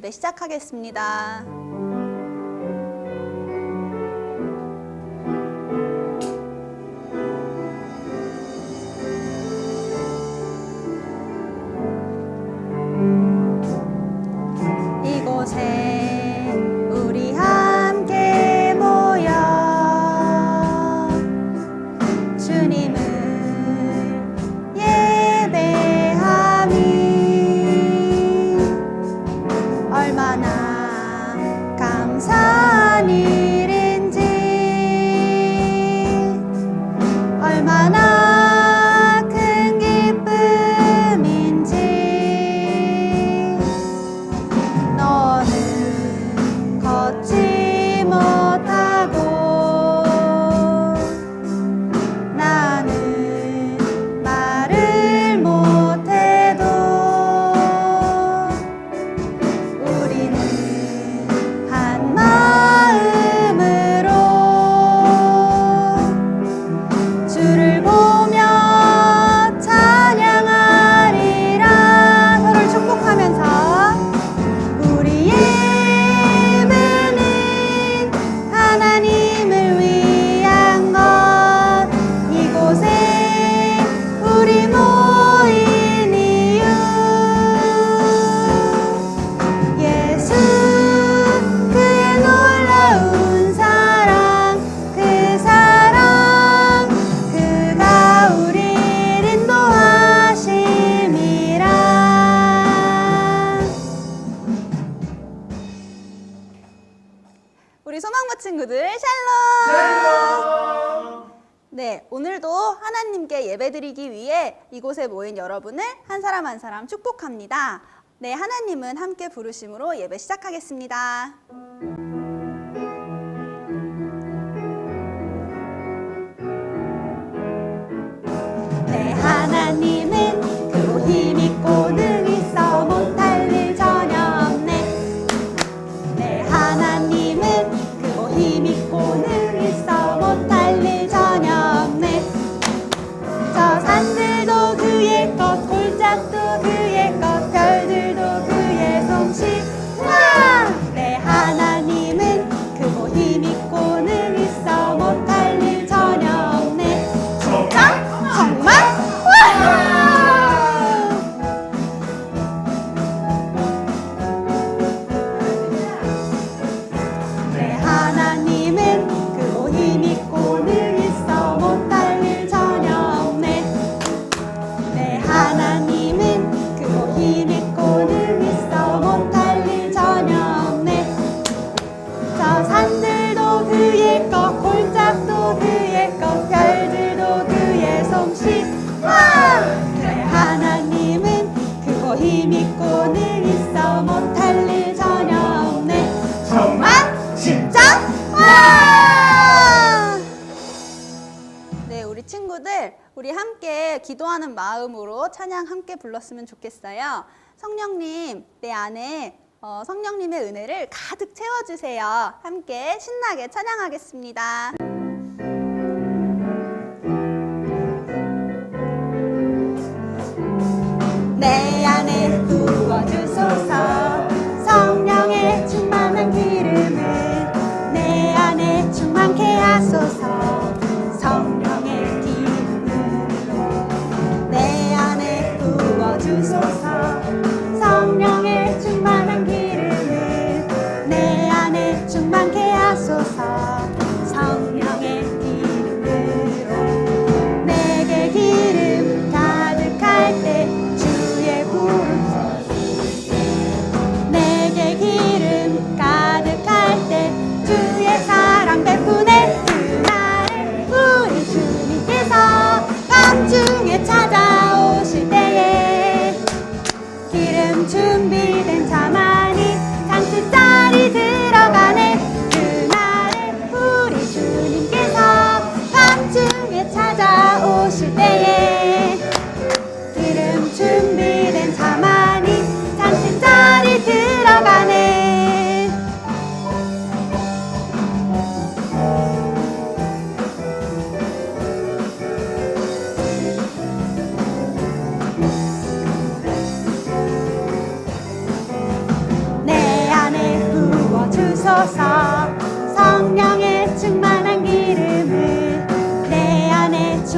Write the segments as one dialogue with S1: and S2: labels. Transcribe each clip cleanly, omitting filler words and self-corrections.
S1: 예배 시작하겠습니다. 이곳에 우리 함께 모여 주님을 예배하니 얼마나 감사한 일인지 얼마나 큰 기쁨인지 너는 걷지 못하고 나는 말을 못해도 우리는 한 마음으로 주를 보며 찬양하리라. 서로를 축복하면서 우리 예배는 하나님을 위한 것. 이곳에 우리 모인 이유 예수 그의 놀라운 사랑, 그 사랑 그가 우리를 인도하심이라. 우리 소망부 친구들 샬롬! 네, 오늘도 하나님께 예배드리기 위해 이곳에 모인 여러분을 한 사람 한 사람 축복합니다. 네, 하나님은 함께 부르심으로 예배 시작하겠습니다. 네, 하나님은 크고 힘있고 능 있어 못할 일 전혀 없네. 네, 하나님은 크고 힘있고 능 있어 못할 일 전혀 없네. 저 산들도 그의 것, 골짜기도 그의 것, 별들도 그의 솜씨. 와! 네, 하나님은 크고 힘있고 능 있어 못할 일 전혀 없네. 진짜? 정말? 와! 네, 하나님은 크고 힘있고 능 있어 못할 일 전혀 없네. 네, 하나님은 크고 힘있고 능 있어 못할 일 전혀 없네. 저 산들도 그의 것, 골짜기도 그의 것, 별들도 그의 솜씨. 와! 네, 하나님은 크고 힘있고 능 있어 못할 일 전혀 없네. 정말? 진짜? 와! 네, 우리 친구들, 우리 함께 기도하는 마음으로 찬양 함께 불렀으면 좋겠어요. 성령님, 내 안에 성령님의 은혜를 가득 채워주세요. 함께 신나게 찬양하겠습니다. 내 안에 부어주소서. 성령의 충만한 기름을 내 안에 충만케 하소서. 성령의 기름으로 내 안에 부어주소서. 성령의 충만한 기름을 내 안에 충만케 하소서. 성령의 기름으로 내게 기름 가득할 때 주의 구름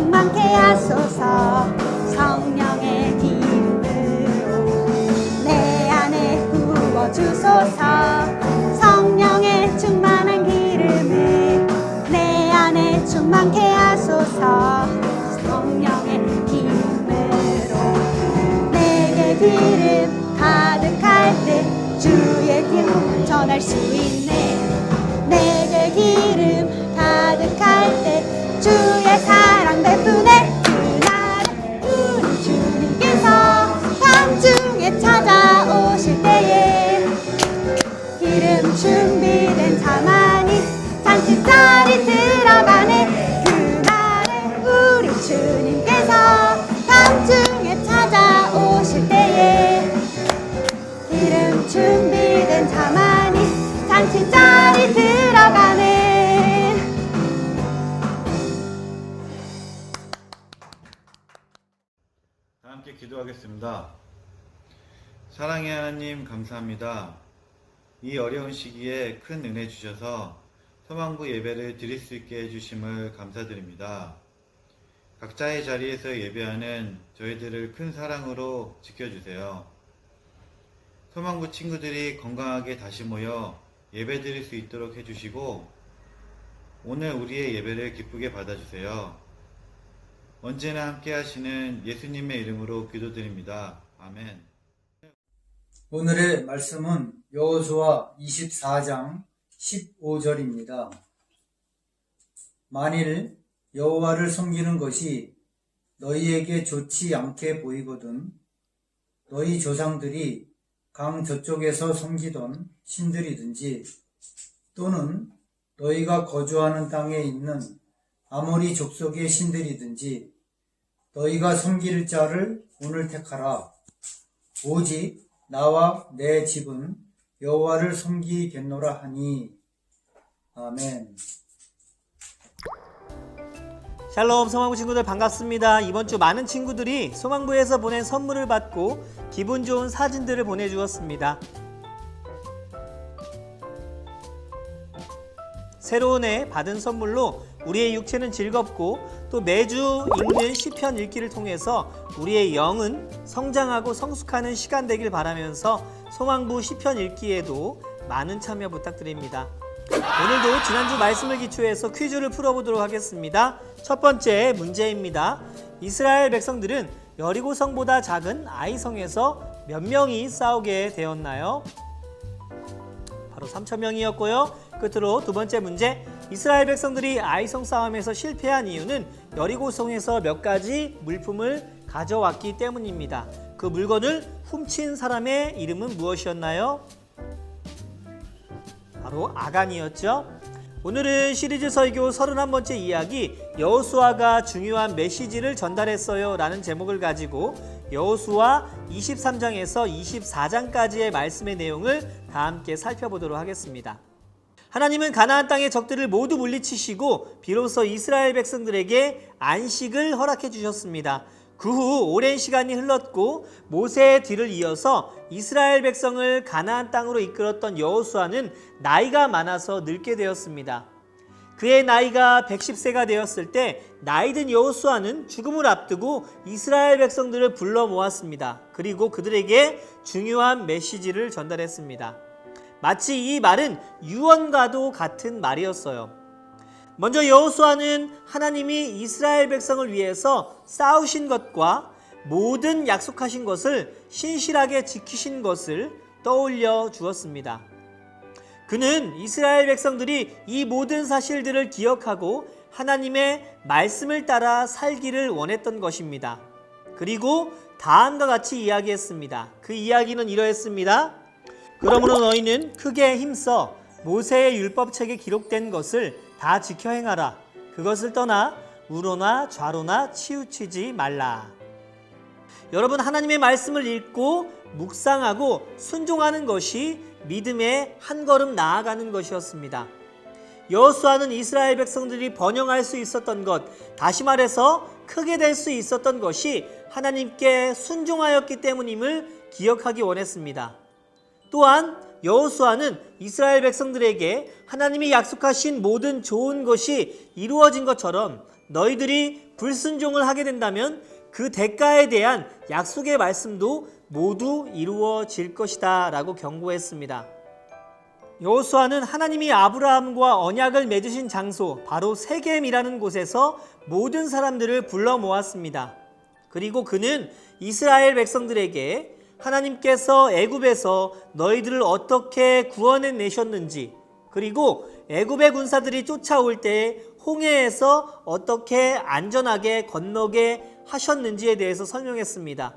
S1: 충만케 하소서. 성령의 기름으로 내 안에 부어주소서. 성령의 충만한 기름을 내 안에 충만케 하소서. 성령의 기름으로 내게 기름 가득할 때 주의 기쁨을 전할 수 있네. 내게 기름 가득할 때 주의 사랑 베푸네. 그날 우리 주님께서 밤중에 찾아오실 때에 기름 준비된 자만이 잔치자리 들어가네. 그날에 우리 주님께서 밤중에 찾아오실 때에 기름 준비된 자만이 잔치자리 들어가네.
S2: 다 함께 기도하겠습니다. 사랑의 하나님, 감사합니다. 이 어려운 시기에 큰 은혜 주셔서 소망부 예배를 드릴 수 있게 해주심을 감사드립니다. 각자의 자리에서 예배하는 저희들을 큰 사랑으로 지켜주세요. 소망부 친구들이 건강하게 다시 모여 예배 드릴 수 있도록 해주시고 오늘 우리의 예배를 기쁘게 받아주세요. 언제나 함께 하시는 예수님의 이름으로 기도드립니다. 아멘.
S3: 오늘의 말씀은 여호수아 24장 15절입니다. 만일 여호와를 섬기는 것이 너희에게 좋지 않게 보이거든 너희 조상들이 강 저쪽에서 섬기던 신들이든지 또는 너희가 거주하는 땅에 있는 아모리 족속의 신들이든지 너희가 섬길 자를 오늘 택하라. 오직 나와 내 집은 여호와를 섬기겠노라 하니. 아멘.
S4: 샬롬 소망부 친구들 반갑습니다. 이번 주 많은 친구들이 소망부에서 보낸 선물을 받고 기분 좋은 사진들을 보내주었습니다. 새로운 해 받은 선물로 우리의 육체는 즐겁고 또 매주 읽는 시편 읽기를 통해서 우리의 영은 성장하고 성숙하는 시간 되길 바라면서 소망부 시편 읽기에도 많은 참여 부탁드립니다. 오늘도 지난주 말씀을 기초해서 퀴즈를 풀어보도록 하겠습니다. 첫 번째 문제입니다. 이스라엘 백성들은 여리고성보다 작은 아이성에서 몇 명이 싸우게 되었나요? 바로 3,000명이었고요. 끝으로 두 번째 문제, 이스라엘 백성들이 아이성 싸움에서 실패한 이유는 여리고성에서 몇 가지 물품을 가져왔기 때문입니다. 그 물건을 훔친 사람의 이름은 무엇이었나요? 바로 아간이었죠. 오늘은 시리즈 설교 31번째 이야기 여호수아가 중요한 메시지를 전달했어요 라는 제목을 가지고 여호수아 23장에서 24장까지의 말씀의 내용을 다 함께 살펴보도록 하겠습니다. 하나님은 가나안 땅의 적들을 모두 물리치시고 비로소 이스라엘 백성들에게 안식을 허락해 주셨습니다. 그 후 오랜 시간이 흘렀고 모세의 뒤를 이어서 이스라엘 백성을 가나안 땅으로 이끌었던 여호수아는 나이가 많아서 늙게 되었습니다. 그의 나이가 110세가 되었을 때 나이든 여호수아는 죽음을 앞두고 이스라엘 백성들을 불러 모았습니다. 그리고 그들에게 중요한 메시지를 전달했습니다. 마치 이 말은 유언과도 같은 말이었어요. 먼저 여호수아는 하나님이 이스라엘 백성을 위해서 싸우신 것과 모든 약속하신 것을 신실하게 지키신 것을 떠올려 주었습니다. 그는 이스라엘 백성들이 이 모든 사실들을 기억하고 하나님의 말씀을 따라 살기를 원했던 것입니다. 그리고 다음과 같이 이야기했습니다. 그 이야기는 이러했습니다. 그러므로 너희는 크게 힘써 모세의 율법책에 기록된 것을 다 지켜 행하라. 그것을 떠나 우로나 좌로나 치우치지 말라. 여러분, 하나님의 말씀을 읽고 묵상하고 순종하는 것이 믿음의 한 걸음 나아가는 것이었습니다. 여호수아는 이스라엘 백성들이 번영할 수 있었던 것, 다시 말해서 크게 될 수 있었던 것이 하나님께 순종하였기 때문임을 기억하기 원했습니다. 또한 여호수아는 이스라엘 백성들에게 하나님이 약속하신 모든 좋은 것이 이루어진 것처럼 너희들이 불순종을 하게 된다면 그 대가에 대한 약속의 말씀도 모두 이루어질 것이다 라고 경고했습니다. 여호수아는 하나님이 아브라함과 언약을 맺으신 장소 바로 세겜이라는 곳에서 모든 사람들을 불러 모았습니다. 그리고 그는 이스라엘 백성들에게 하나님께서 애굽에서 너희들을 어떻게 구원해내셨는지, 그리고 애굽의 군사들이 쫓아올 때 홍해에서 어떻게 안전하게 건너게 하셨는지에 대해서 설명했습니다.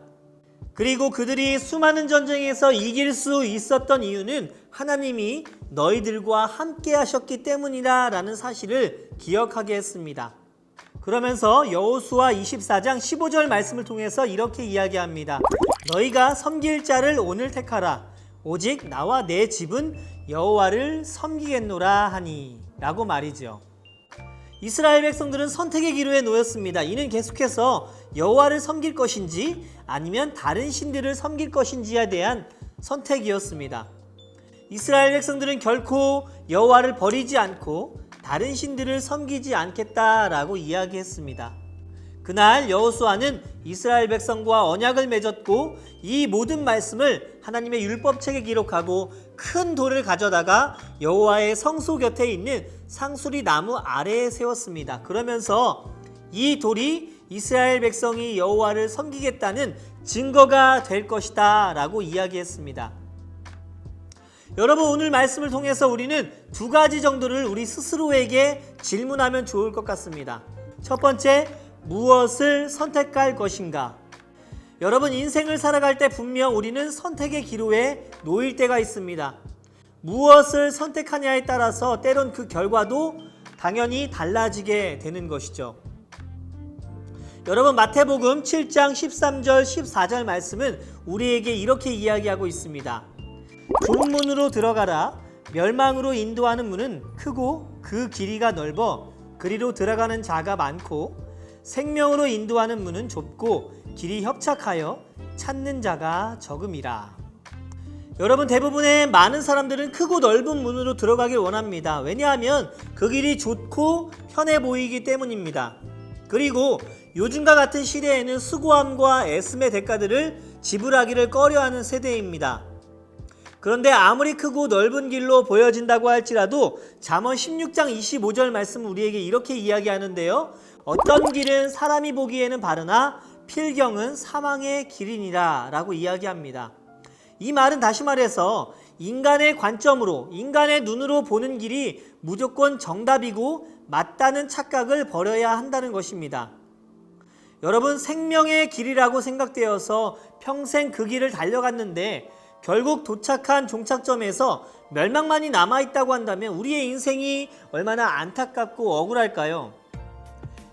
S4: 그리고 그들이 수많은 전쟁에서 이길 수 있었던 이유는 하나님이 너희들과 함께 하셨기 때문이라 라는 사실을 기억하게 했습니다. 그러면서 여호수아 24장 15절 말씀을 통해서 이렇게 이야기합니다. 너희가 섬길 자를 오늘 택하라. 오직 나와 내 집은 여호와를 섬기겠노라 하니 라고 말이죠. 이스라엘 백성들은 선택의 기로에 놓였습니다. 이는 계속해서 여호와를 섬길 것인지 아니면 다른 신들을 섬길 것인지에 대한 선택이었습니다. 이스라엘 백성들은 결코 여호와를 버리지 않고 다른 신들을 섬기지 않겠다라고 이야기했습니다. 그날 여호수아는 이스라엘 백성과 언약을 맺었고 이 모든 말씀을 하나님의 율법책에 기록하고 큰 돌을 가져다가 여호와의 성소 곁에 있는 상수리 나무 아래에 세웠습니다. 그러면서 이 돌이 이스라엘 백성이 여호와를 섬기겠다는 증거가 될 것이다 라고 이야기했습니다. 여러분, 오늘 말씀을 통해서 우리는 두 가지 정도를 우리 스스로에게 질문하면 좋을 것 같습니다. 첫 번째, 무엇을 선택할 것인가? 여러분, 인생을 살아갈 때 분명 우리는 선택의 기로에 놓일 때가 있습니다. 무엇을 선택하냐에 따라서 때론 그 결과도 당연히 달라지게 되는 것이죠. 여러분, 마태복음 7장 13절 14절 말씀은 우리에게 이렇게 이야기하고 있습니다. 좁은 문으로 들어가라. 멸망으로 인도하는 문은 크고 그 길이가 넓어 그리로 들어가는 자가 많고 생명으로 인도하는 문은 좁고 길이 협착하여 찾는 자가 적음이라. 여러분, 대부분의 많은 사람들은 크고 넓은 문으로 들어가길 원합니다. 왜냐하면 그 길이 좋고 편해 보이기 때문입니다. 그리고 요즘과 같은 시대에는 수고함과 애씀의 대가들을 지불하기를 꺼려하는 세대입니다. 그런데 아무리 크고 넓은 길로 보여진다고 할지라도 잠언 16장 25절 말씀 우리에게 이렇게 이야기하는데요. 어떤 길은 사람이 보기에는 바르나 필경은 사망의 길이니라 라고 이야기합니다. 이 말은 다시 말해서 인간의 관점으로, 인간의 눈으로 보는 길이 무조건 정답이고 맞다는 착각을 버려야 한다는 것입니다. 여러분, 생명의 길이라고 생각되어서 평생 그 길을 달려갔는데 결국 도착한 종착점에서 멸망만이 남아있다고 한다면 우리의 인생이 얼마나 안타깝고 억울할까요?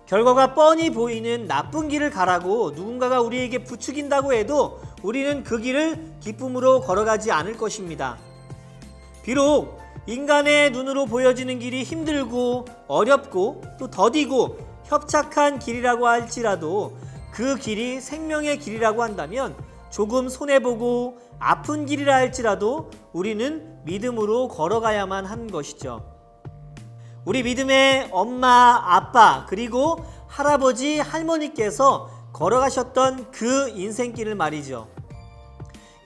S4: 결과가 뻔히 보이는 나쁜 길을 가라고 누군가가 우리에게 부추긴다고 해도 우리는 그 길을 기쁨으로 걸어가지 않을 것입니다. 비록 인간의 눈으로 보여지는 길이 힘들고 어렵고 또 더디고 협착한 길이라고 할지라도 그 길이 생명의 길이라고 한다면 조금 손해보고 아픈 길이라 할지라도 우리는 믿음으로 걸어가야만 한 것이죠. 우리 믿음의 엄마, 아빠, 그리고 할아버지, 할머니께서 걸어가셨던 그 인생길을 말이죠.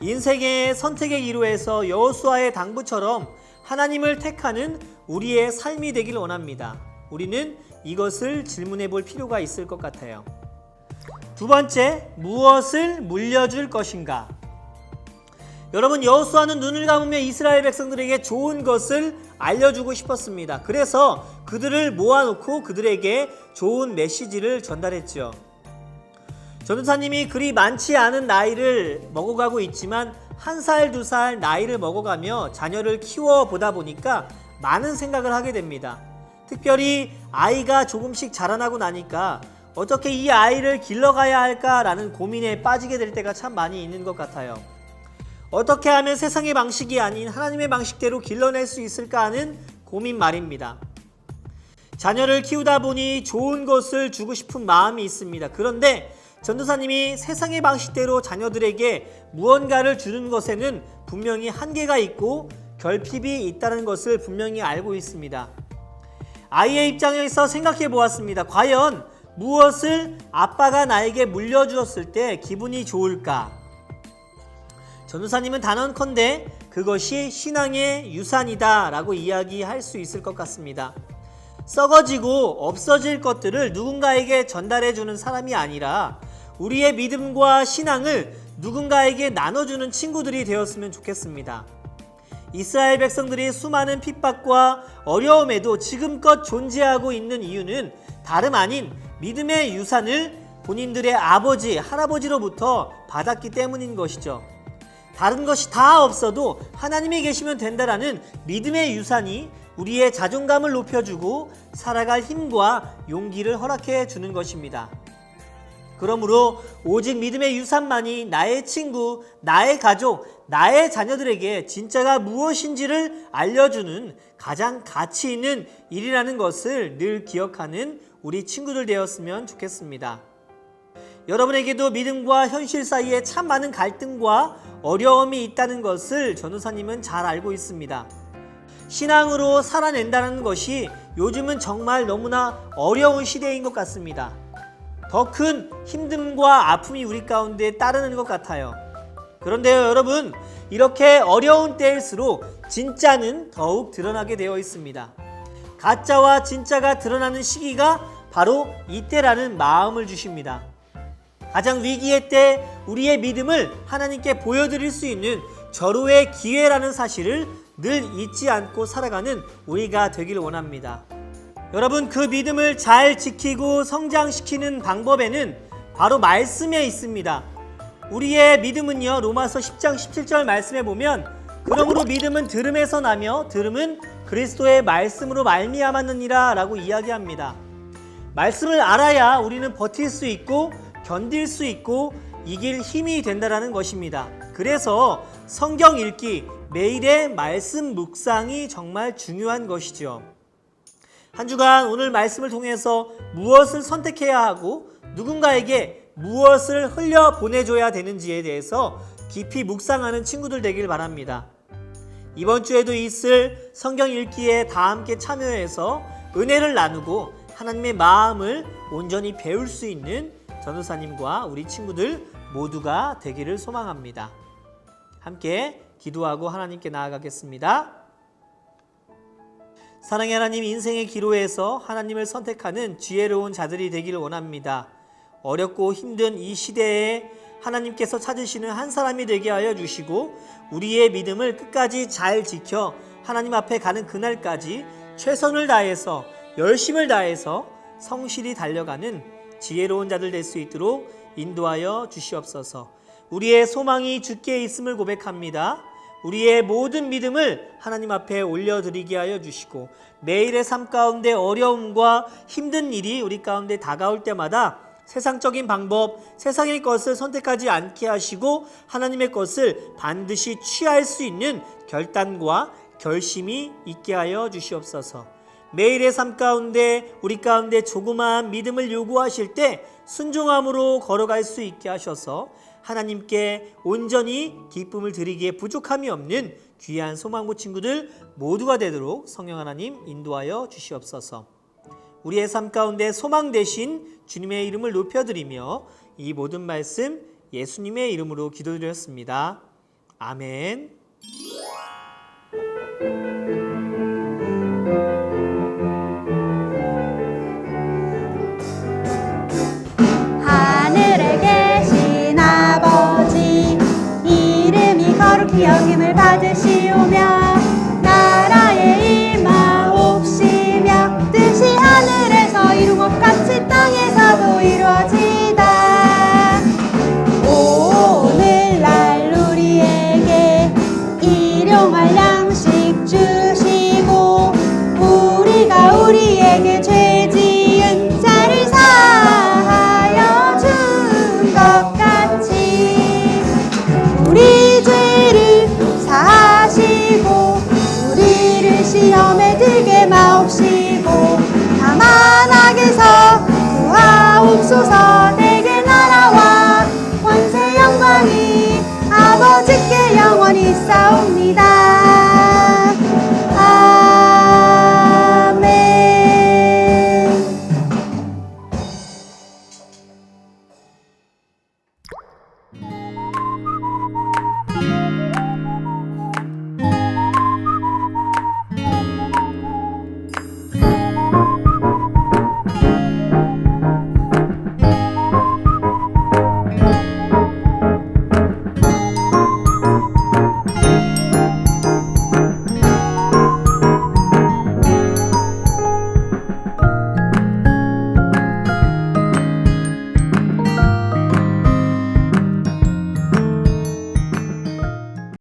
S4: 인생의 선택의 기로에서 여호수아의 당부처럼 하나님을 택하는 우리의 삶이 되길 원합니다. 우리는 이것을 질문해 볼 필요가 있을 것 같아요. 두 번째, 무엇을 물려줄 것인가? 여러분, 여호수아는 눈을 감으며 이스라엘 백성들에게 좋은 것을 알려주고 싶었습니다. 그래서 그들을 모아놓고 그들에게 좋은 메시지를 전달했죠. 전도사님이 그리 많지 않은 나이를 먹어가고 있지만 1살, 2살 나이를 먹어가며 자녀를 키워보다 보니까 많은 생각을 하게 됩니다. 특별히 아이가 조금씩 자라나고 나니까 어떻게 이 아이를 길러가야 할까라는 고민에 빠지게 될 때가 참 많이 있는 것 같아요. 어떻게 하면 세상의 방식이 아닌 하나님의 방식대로 길러낼 수 있을까 하는 고민 말입니다. 자녀를 키우다 보니 좋은 것을 주고 싶은 마음이 있습니다. 그런데 전도사님이 세상의 방식대로 자녀들에게 무언가를 주는 것에는 분명히 한계가 있고 결핍이 있다는 것을 분명히 알고 있습니다. 아이의 입장에서 생각해 보았습니다. 과연 무엇을 아빠가 나에게 물려주었을 때 기분이 좋을까? 전도사님은 단언컨대 그것이 신앙의 유산이다 라고 이야기할 수 있을 것 같습니다. 썩어지고 없어질 것들을 누군가에게 전달해주는 사람이 아니라 우리의 믿음과 신앙을 누군가에게 나눠주는 친구들이 되었으면 좋겠습니다. 이스라엘 백성들이 수많은 핍박과 어려움에도 지금껏 존재하고 있는 이유는 다름 아닌 믿음의 유산을 본인들의 아버지, 할아버지로부터 받았기 때문인 것이죠. 다른 것이 다 없어도 하나님이 계시면 된다라는 믿음의 유산이 우리의 자존감을 높여주고 살아갈 힘과 용기를 허락해 주는 것입니다. 그러므로 오직 믿음의 유산만이 나의 친구, 나의 가족, 나의 자녀들에게 진짜가 무엇인지를 알려주는 가장 가치 있는 일이라는 것을 늘 기억하는 우리 친구들 되었으면 좋겠습니다. 여러분에게도 믿음과 현실 사이에 참 많은 갈등과 어려움이 있다는 것을 전도사님은 잘 알고 있습니다. 신앙으로 살아낸다는 것이 요즘은 정말 너무나 어려운 시대인 것 같습니다. 더 큰 힘듦과 아픔이 우리 가운데 따르는 것 같아요. 그런데요, 여러분, 이렇게 어려운 때일수록 진짜는 더욱 드러나게 되어 있습니다. 가짜와 진짜가 드러나는 시기가 바로 이때라는 마음을 주십니다. 가장 위기의 때 우리의 믿음을 하나님께 보여드릴 수 있는 절호의 기회라는 사실을 늘 잊지 않고 살아가는 우리가 되길 원합니다. 여러분, 그 믿음을 잘 지키고 성장시키는 방법에는 바로 말씀에 있습니다. 우리의 믿음은요, 로마서 10장 17절 말씀에 보면 그러므로 믿음은 들음에서 나며 들음은 그리스도의 말씀으로 말미암았느니라 라고 이야기합니다. 말씀을 알아야 우리는 버틸 수 있고 견딜 수 있고 이길 힘이 된다는 것입니다. 그래서 성경 읽기, 매일의 말씀 묵상이 정말 중요한 것이죠. 한 주간 오늘 말씀을 통해서 무엇을 선택해야 하고 누군가에게 무엇을 흘려 보내줘야 되는지에 대해서 깊이 묵상하는 친구들 되길 바랍니다. 이번 주에도 있을 성경 읽기에 다 함께 참여해서 은혜를 나누고 하나님의 마음을 온전히 배울 수 있는 전도사님과 우리 친구들 모두가 되기를 소망합니다. 함께 기도하고 하나님께 나아가겠습니다. 사랑의 하나님, 인생의 기로에서 하나님을 선택하는 지혜로운 자들이 되기를 원합니다. 어렵고 힘든 이 시대에 하나님께서 찾으시는 한 사람이 되게 하여 주시고 우리의 믿음을 끝까지 잘 지켜 하나님 앞에 가는 그날까지 최선을 다해서 열심을 다해서 성실히 달려가는 지혜로운 자들 될 수 있도록 인도하여 주시옵소서. 우리의 소망이 주께 있음을 고백합니다. 우리의 모든 믿음을 하나님 앞에 올려드리게 하여 주시고 매일의 삶 가운데 어려움과 힘든 일이 우리 가운데 다가올 때마다 세상적인 방법, 세상의 것을 선택하지 않게 하시고 하나님의 것을 반드시 취할 수 있는 결단과 결심이 있게 하여 주시옵소서. 매일의 삶 가운데 우리 가운데 조그마한 믿음을 요구하실 때 순종함으로 걸어갈 수 있게 하셔서 하나님께 온전히 기쁨을 드리기에 부족함이 없는 귀한 소망부 친구들 모두가 되도록 성령 하나님 인도하여 주시옵소서. 우리의 삶 가운데 소망 되신 주님의 이름을 높여드리며 이 모든 말씀 예수님의 이름으로 기도드렸습니다. 아멘.
S1: 하늘에 계신 아버지, 이름이 거룩히 여김을 받으시오며 나라의 임하옵시며 뜻이 하늘에서 이룬 것 같이 땅에서도 이루어지다. 오늘날 우리에게 일용할 양식 주시고 우리가 우리에게 죄 지은 자를 사하여 준 것 같이 우리 죄를 사하시고 우리를 시험에 들게 마옵시고 다만 악에서 구하옵소서.